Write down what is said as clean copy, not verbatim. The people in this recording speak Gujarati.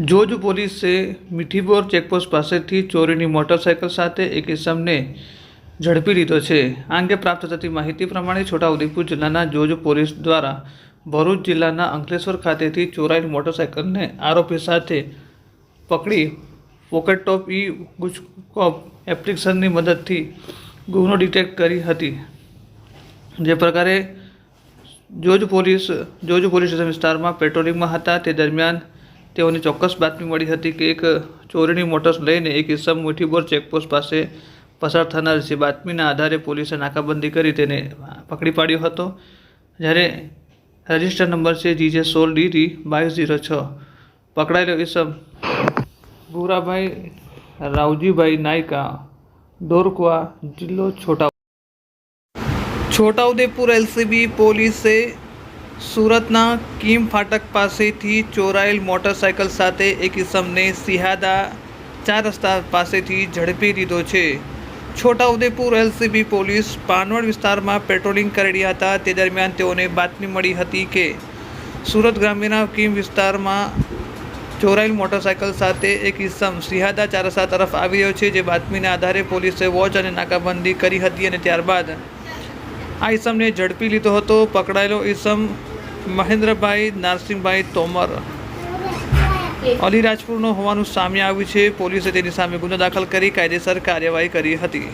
જોજ પોલીસે મીઠીબોર ચેકપોસ્ટ પાસેથી ચોરીની મોટરસાયકલ સાથે એક ઇસમને ઝડપી લીધો છે। આ અંગે પ્રાપ્ત થતી માહિતી પ્રમાણે છોટાઉદેપુર જિલ્લાના જોજ પોલીસ દ્વારા ભરૂચ જિલ્લાના અંકલેશ્વર ખાતેથી ચોરાયેલ મોટરસાયકલને આરોપી સાથે પકડી પોકેટોપ ગુજકોપ એપ્લિકેશનની મદદથી ગુનો ડિટેક્ટ કરી હતી। જે પ્રકારે જોજ પોલીસ સ્ટેશન વિસ્તારમાં પેટ્રોલિંગમાં હતા તે દરમિયાન તેઓને ચોક્કસ બાતમી મળી હતી કે એક ચોરીની મોટર લઈને એક ઇસમ મીઠીબોર ચેકપોસ્ટ પાસે પસાર થનાર છે। બાતમીના આધારે પોલીસે નાકાબંધી કરી તેને પકડી પાડ્યો હતો। જ્યારે રજિસ્ટર નંબર છે GJ16DD2206। પકડાયેલો ઇસમ ભૂરાભાઈ રાવજીભાઈ નાયકા, ડોરકવા, જિલ્લો છોટાઉદેપુર। એલસીબી પોલીસે સુરતના કિમ ફાટક પાસેથી ચોરાયેલ મોટરસાયકલ સાથે એક ઇસમને સિહાદા 4 રસ્તા પાસેથી ઝડપી લીધો છે। છોટાઉદેપુર એલસીબી પોલીસ પાનવડ વિસ્તારમાં પેટ્રોલિંગ કરી રહ્યા હતા તે દરમિયાન તેઓને બાતમી મળી હતી કે સુરત ગ્રામ્યના કિમ વિસ્તારમાં ચોરાયેલ મોટરસાયકલ સાથે એક ઇસમ સિહાદા 4 રસ્તા તરફ આવી રહ્યો છે। જે બાતમીના આધારે પોલીસે વોચ અને નાકાબંધી કરી હતી અને ત્યારબાદ આ ઇસમને ઝડપી લીધો હતો। પકડાયેલો ઇસમ મહેન્દ્રભાઈ નારસિંહભાઈ તોમર અલીરાજપુરનો હોવાનું સામે આવ્યું છે। પોલીસે તેની સામે ગુનો દાખલ કરી કાયદેસર કાર્યવાહી કરી હતી।